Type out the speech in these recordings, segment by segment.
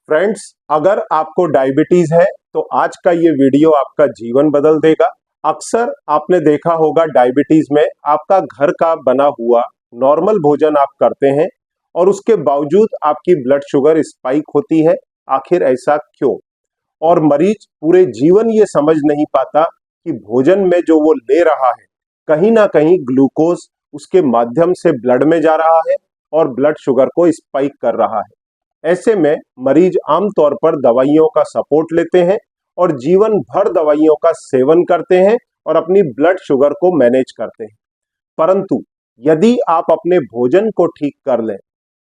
Friends, अगर आपको diabetes है तो आज का ये वीडियो आपका जीवन बदल देगा। अक्सर आपने देखा होगा डायबिटीज में आपका घर का बना हुआ नॉर्मल भोजन आप करते हैं और उसके बावजूद आपकी ब्लड शुगर स्पाइक होती है। आखिर ऐसा क्यों? और मरीज पूरे जीवन ये समझ नहीं पाता कि भोजन में जो वो ले रहा है कहीं ना कहीं ग्लूकोज उसके माध्यम से ब्लड में जा रहा है और ब्लड शुगर को स्पाइक कर रहा है। ऐसे में मरीज आमतौर पर दवाइयों का सपोर्ट लेते हैं और जीवन भर दवाइयों का सेवन करते हैं और अपनी ब्लड शुगर को मैनेज करते हैं। परंतु यदि आप अपने भोजन को ठीक कर लें,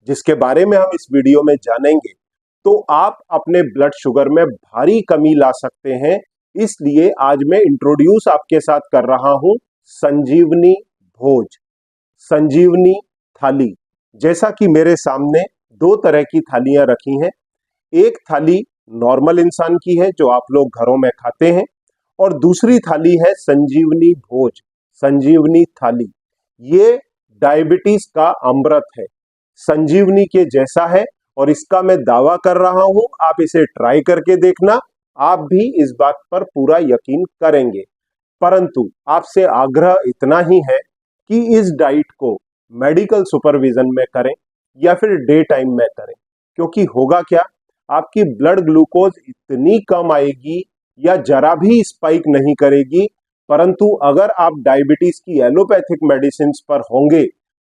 जिसके बारे में हम इस वीडियो में जानेंगे, तो आप अपने ब्लड शुगर में भारी कमी ला सकते हैं। इसलिए आज मैं इंट्रोड्यूस आपके साथ कर रहा हूं संजीवनी भोज, संजीवनी थाली। जैसा कि मेरे सामने दो तरह की थालियां रखी हैं। एक थाली नॉर्मल इंसान की है जो आप लोग घरों में खाते हैं और दूसरी थाली है संजीवनी भोज, संजीवनी थाली। ये डायबिटीज का अमृत है, संजीवनी के जैसा है और इसका मैं दावा कर रहा हूं। आप इसे ट्राई करके देखना, आप भी इस बात पर पूरा यकीन करेंगे। परंतु आपसे आग्रह इतना ही है कि इस डाइट को मेडिकल सुपरविजन में करें या फिर डे टाइम में करें, क्योंकि होगा क्या, आपकी ब्लड ग्लूकोज इतनी कम आएगी या जरा भी स्पाइक नहीं करेगी। परंतु अगर आप डायबिटीज की एलोपैथिक मेडिसिन पर होंगे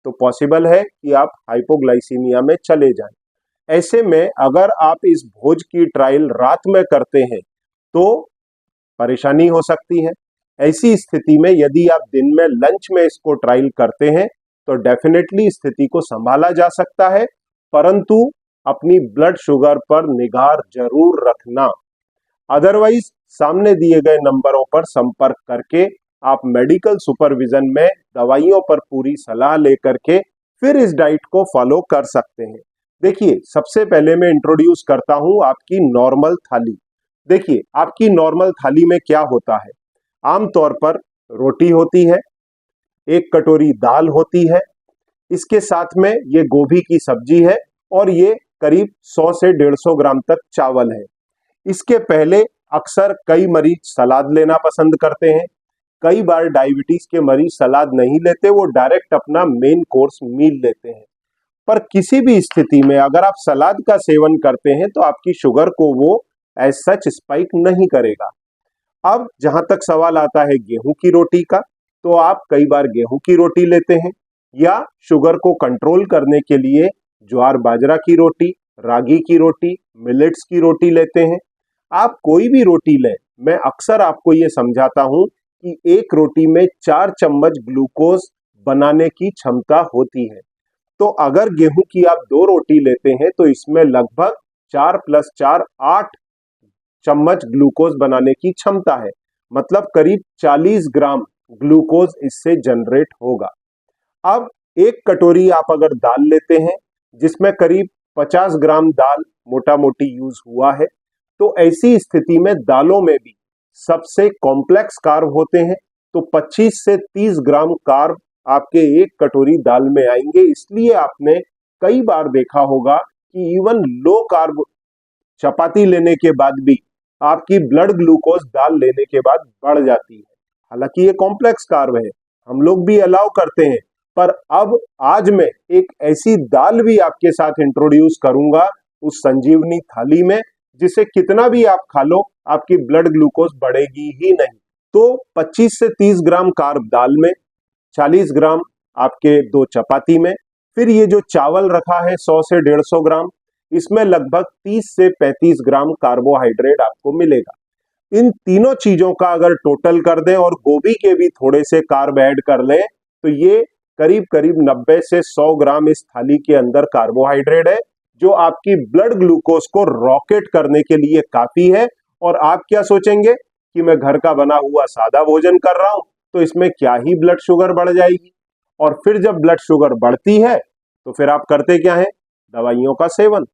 तो पॉसिबल है कि आप हाइपोग्लाइसीमिया में चले जाएं। ऐसे में अगर आप इस भोज की ट्रायल रात में करते हैं तो परेशानी हो सकती है। ऐसी स्थिति में यदि आप दिन में लंच में इसको ट्रायल करते हैं तो डेफिनेटली स्थिति को संभाला जा सकता है। परंतु अपनी ब्लड शुगर पर निगाह जरूर रखना। अदरवाइज सामने दिए गए नंबरों पर संपर्क करके आप मेडिकल सुपरविजन में दवाइयों पर पूरी सलाह लेकर के फिर इस डाइट को फॉलो कर सकते हैं। देखिए, सबसे पहले मैं इंट्रोड्यूस करता हूं आपकी नॉर्मल थाली। देखिए, आपकी नॉर्मल थाली में क्या होता है। आमतौर पर रोटी होती है, एक कटोरी दाल होती है, इसके साथ में ये गोभी की सब्जी है और ये करीब 100 से 150 ग्राम तक चावल है। इसके पहले अक्सर कई मरीज सलाद लेना पसंद करते हैं। कई बार डायबिटीज के मरीज सलाद नहीं लेते, वो डायरेक्ट अपना मेन कोर्स मील लेते हैं। पर किसी भी स्थिति में अगर आप सलाद का सेवन करते हैं तो आपकी शुगर को वो एज सच स्पाइक नहीं करेगा। अब जहां तक सवाल आता है गेहूं की रोटी का, तो आप कई बार गेहूं की रोटी लेते हैं या शुगर को कंट्रोल करने के लिए ज्वार बाजरा की रोटी, रागी की रोटी, मिलेट्स की रोटी लेते हैं। आप कोई भी रोटी लें, मैं अक्सर आपको ये समझाता हूं कि एक रोटी में 4 चम्मच ग्लूकोज बनाने की क्षमता होती है। तो अगर गेहूं की आप 2 रोटी लेते हैं तो इसमें लगभग 4 + 4 8 चम्मच ग्लूकोज बनाने की क्षमता है। मतलब करीब 40 ग्राम ग्लूकोज इससे जनरेट होगा। अब एक कटोरी आप अगर दाल लेते हैं जिसमें करीब 50 ग्राम दाल मोटा मोटी यूज हुआ है, तो ऐसी स्थिति में दालों में भी सबसे कॉम्प्लेक्स कार्ब होते हैं, तो 25 से 30 ग्राम कार्ब आपके एक कटोरी दाल में आएंगे। इसलिए आपने कई बार देखा होगा कि इवन लो कार्ब चपाती लेने के बाद भी आपकी ब्लड ग्लूकोज दाल लेने के बाद बढ़ जाती है। हालांकि ये कॉम्प्लेक्स कार्ब है, हम लोग भी अलाउ करते हैं। पर अब आज मैं एक ऐसी दाल भी आपके साथ इंट्रोड्यूस करूंगा उस संजीवनी थाली में, जिसे कितना भी आप खा लो आपकी ब्लड ग्लूकोज बढ़ेगी ही नहीं। तो 25 से 30 ग्राम कार्ब दाल में, 40 ग्राम आपके 2 चपाती में, फिर ये जो चावल रखा है 100 से 150 ग्राम, इसमें लगभग 30 से 35 ग्राम कार्बोहाइड्रेट आपको मिलेगा। इन तीनों चीजों का अगर टोटल कर दें और गोभी के भी थोड़े से कार्ब ऐड कर लें तो ये करीब करीब 90 से 100 ग्राम इस थाली के अंदर कार्बोहाइड्रेट है, जो आपकी ब्लड ग्लूकोज को रॉकेट करने के लिए काफी है। और आप क्या सोचेंगे कि मैं घर का बना हुआ सादा भोजन कर रहा हूं तो इसमें क्या ही ब्लड शुगर बढ़ जाएगी। और फिर जब ब्लड शुगर बढ़ती है तो फिर आप करते क्या है, दवाइयों का सेवन,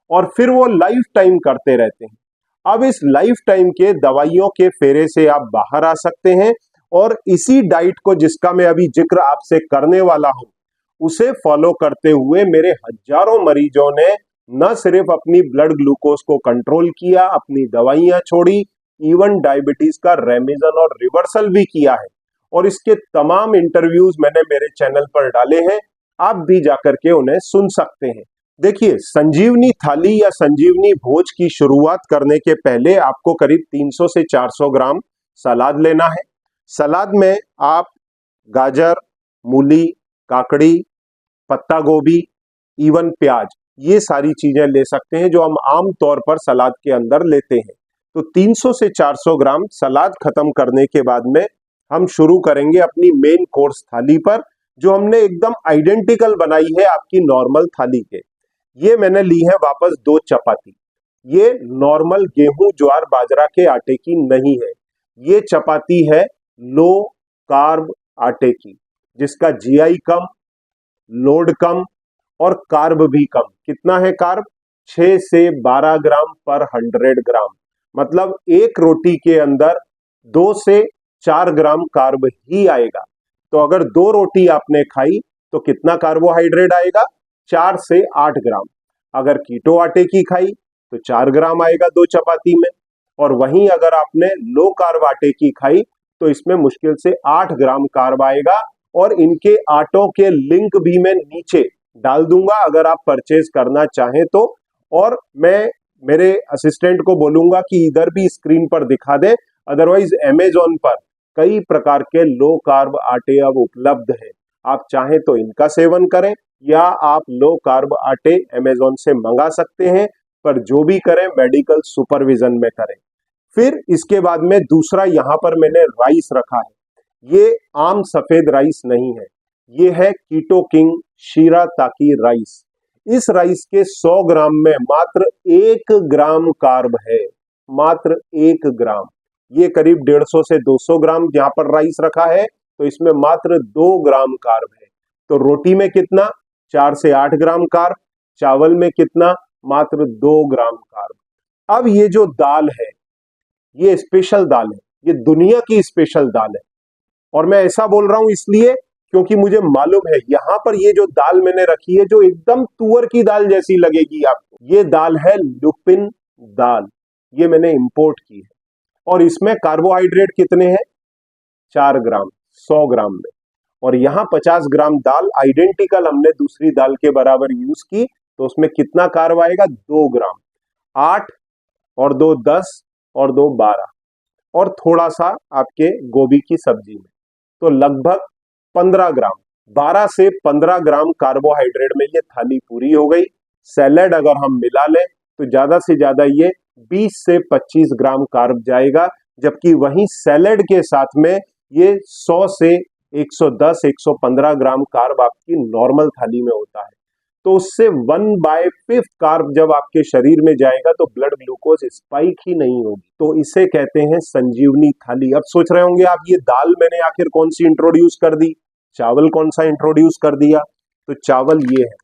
और फिर वो लाइफ टाइम करते रहते हैं। अब इस लाइफ टाइम के दवाइयों के फेरे से आप बाहर आ सकते हैं और इसी डाइट को, जिसका मैं अभी जिक्र आपसे करने वाला हूं, उसे फॉलो करते हुए मेरे हजारों मरीजों ने न सिर्फ अपनी ब्लड ग्लूकोज को कंट्रोल किया, अपनी दवाइयां छोड़ी, इवन डायबिटीज का रेमिशन और रिवर्सल भी किया है। और इसके तमाम इंटरव्यूज मैंने मेरे चैनल पर डाले हैं, आप भी जाकर के उन्हें सुन सकते हैं। देखिए, संजीवनी थाली या संजीवनी भोज की शुरुआत करने के पहले आपको करीब 300 से 400 ग्राम सलाद लेना है। सलाद में आप गाजर, मूली, काकड़ी, पत्ता गोभी, इवन प्याज, ये सारी चीजें ले सकते हैं जो हम आम तौर पर सलाद के अंदर लेते हैं। तो 300 से 400 ग्राम सलाद खत्म करने के बाद में हम शुरू करेंगे अपनी मेन कोर्स थाली पर, जो हमने एकदम आइडेंटिकल बनाई है आपकी नॉर्मल थाली के। ये मैंने ली है वापस 2 चपाती। ये नॉर्मल गेहूं, ज्वार, बाजरा के आटे की नहीं है। ये चपाती है लो कार्ब आटे की, जिसका जीआई कम, लोड कम और कार्ब भी कम। कितना है कार्ब? 6 से 12 ग्राम पर 100 ग्राम। मतलब एक रोटी के अंदर 2 से 4 ग्राम कार्ब ही आएगा। तो अगर 2 रोटी आपने खाई तो कितना कार्बोहाइड्रेट आएगा? 4 से 8 ग्राम। अगर कीटो आटे की खाई तो 4 ग्राम आएगा 2 चपाती में। और वहीं अगर आपने लो कार्ब आटे की खाई तो इसमें मुश्किल से 8 ग्राम कार्ब आएगा। और इनके आटों के लिंक भी मैं नीचे डाल दूंगा अगर आप परचेज करना चाहें तो। और मैं मेरे असिस्टेंट को बोलूंगा कि इधर भी स्क्रीन पर दिखा दे। अदरवाइज अमेजोन पर कई प्रकार के लो कार्ब आटे अब उपलब्ध हैं। आप चाहें तो इनका सेवन करें या आप लो कार्ब आटे अमेजोन से मंगा सकते हैं, पर जो भी करें मेडिकल सुपरविजन में करें। फिर इसके बाद में दूसरा यहाँ पर मैंने राइस रखा है। ये आम सफेद राइस नहीं है, ये है कीटो किंग शिराताकी राइस। इस राइस के 100 ग्राम में मात्र 1 ग्राम कार्ब है, मात्र 1 ग्राम। ये करीब 150 से 200 ग्राम यहाँ पर राइस रखा है, तो इसमें मात्र 2 ग्राम कार्ब है। तो रोटी में कितना? 4 से 8 ग्राम कार्ब। चावल में कितना? मात्र 2 ग्राम कार्ब। अब ये जो दाल है, ये स्पेशल दाल है, ये दुनिया की स्पेशल दाल है। और मैं ऐसा बोल रहा हूं इसलिए क्योंकि मुझे मालूम है यहां पर ये जो दाल मैंने रखी है, जो एकदम तुअर की दाल जैसी लगेगी आपको, ये दाल है लुपिन दाल। ये मैंने इंपोर्ट की है। और इसमें कार्बोहाइड्रेट कितने हैं? 4 ग्राम 100 ग्राम में। और यहां 50 ग्राम दाल आइडेंटिकल हमने दूसरी दाल के बराबर यूज की, तो उसमें कितना कार्ब आएगा? 2 ग्राम। 8 और 2 10 और 2 12 और थोड़ा सा आपके गोभी की सब्जी में, तो लगभग 15 ग्राम, 12 से 15 ग्राम कार्बोहाइड्रेट में ये थाली पूरी हो गई। सैलेड अगर हम मिला लें तो ज्यादा से ज्यादा ये 20 से 25 ग्राम कार्ब जाएगा, जबकि वहीं सैलेड के साथ में ये 100 से 110 115 ग्राम कार्ब आपकी नॉर्मल थाली में होता है। तो उससे 1/5 कार्ब जब आपके शरीर में जाएगा तो ब्लड ग्लूकोज स्पाइक ही नहीं होगी। तो इसे कहते हैं संजीवनी थाली। अब सोच रहे होंगे आप, ये दाल मैंने आखिर कौन सी इंट्रोड्यूस कर दी, चावल कौन सा इंट्रोड्यूस कर दिया? तो चावल ये है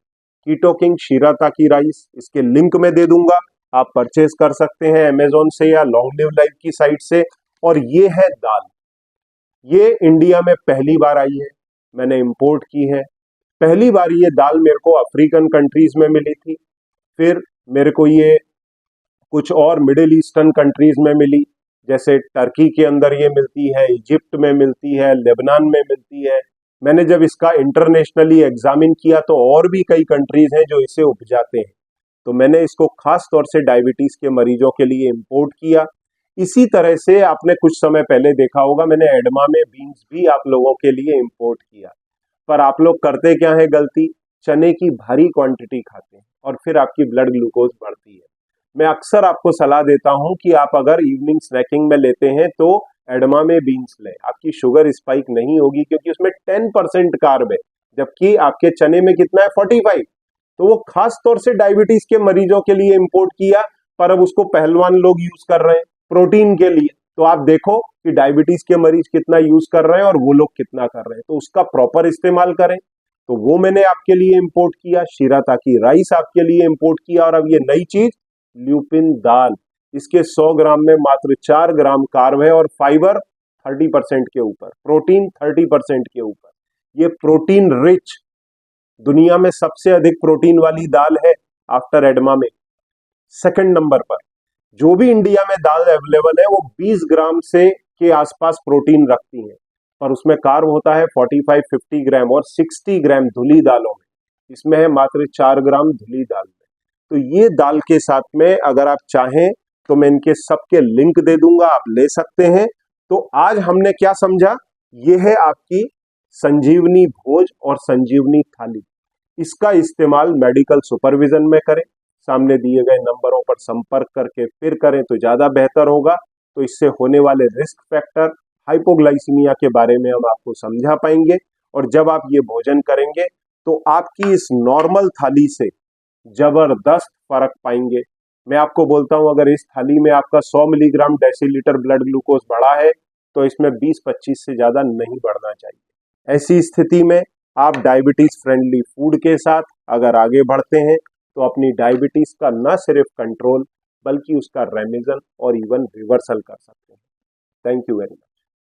कीटो किंग शिराताकी राइस। इसके लिंक में दे दूंगा, आप परचेज कर सकते हैं अमेजोन से या लॉन्ग लिव लाइफ की साइट से। और ये है दाल, ये इंडिया में पहली बार आई है, मैंने इंपोर्ट की है। पहली बार ये दाल मेरे को अफ्रीकन कंट्रीज में मिली थी, फिर मेरे को ये कुछ और मिडिल ईस्टर्न कंट्रीज में मिली, जैसे टर्की के अंदर ये मिलती है, इजिप्ट में मिलती है, लेबनान में मिलती है। मैंने जब इसका इंटरनेशनली एग्जामिन किया तो और भी कई कंट्रीज हैं जो इसे उपजाते हैं। तो मैंने इसको खास तौर से डायबिटीज के मरीजों के लिए इंपोर्ट किया। इसी तरह से आपने कुछ समय पहले देखा होगा, मैंने एडमामे बीन्स भी आप लोगों के लिए इंपोर्ट किया। पर आप लोग करते क्या है गलती? चने की भारी क्वांटिटी खाते हैं और फिर आपकी ब्लड ग्लूकोज बढ़ती है। मैं अक्सर आपको सलाह देता हूं कि आप अगर इवनिंग स्नैकिंग में लेते हैं तो एडमामे बीन्स लें, आपकी शुगर स्पाइक नहीं होगी, क्योंकि उसमें 10% कार्ब है, जबकि आपके चने में कितना है? 45। तो वो खास तौर से डायबिटीज के मरीजों के लिए इंपोर्ट किया, पर अब उसको पहलवान लोग यूज कर रहे हैं प्रोटीन के लिए। तो आप देखो कि डायबिटीज के मरीज कितना यूज कर रहे हैं और वो लोग कितना कर रहे हैं, तो उसका प्रॉपर इस्तेमाल करें। तो वो मैंने आपके लिए इंपोर्ट किया, शिराताकी राइस आपके लिए इंपोर्ट किया। और अब ये नई चीज ल्यूपिन दाल, इसके 100 ग्राम में मात्र 4 ग्राम कार्ब है और फाइबर 30% के ऊपर, प्रोटीन 30% के ऊपर। ये प्रोटीन रिच, दुनिया में सबसे अधिक प्रोटीन वाली दाल है। आफ्टर एडमा में सेकंड नंबर पर। जो भी इंडिया में दाल अवेलेबल है वो 20 ग्राम से के आसपास प्रोटीन रखती हैं, पर उसमें कार्ब होता है 45-50 ग्राम और 60 ग्राम धुली दालों में, इसमें है मात्र 4 ग्राम धुली दाल में। तो ये दाल के साथ में अगर आप चाहें तो मैं इनके सबके लिंक दे दूंगा, आप ले सकते हैं। तो आज हमने क्या समझा, ये है आपकी संजीवनी भोज और संजीवनी थाली। इसका इस्तेमाल मेडिकल सुपरविजन में करें, सामने दिए गए नंबरों पर संपर्क करके फिर करें तो ज्यादा बेहतर होगा। तो इससे होने वाले रिस्क फैक्टर, हाइपोग्लाइसीमिया के बारे में हम आपको समझा पाएंगे, और जब आप ये भोजन करेंगे तो आपकी इस नॉर्मल थाली से जबरदस्त फर्क पाएंगे। मैं आपको बोलता हूं, अगर इस थाली में आपका 100 मिलीग्राम डेसीलीटर ब्लड ग्लूकोज बढ़ा है तो इसमें 20-25 से ज्यादा नहीं बढ़ना चाहिए। ऐसी स्थिति में आप डायबिटीज फ्रेंडली फूड के साथ अगर आगे बढ़ते हैं तो अपनी डायबिटीज का न सिर्फ कंट्रोल बल्कि उसका रेमिशन और इवन रिवर्सल कर सकते हैं। Thank you very much.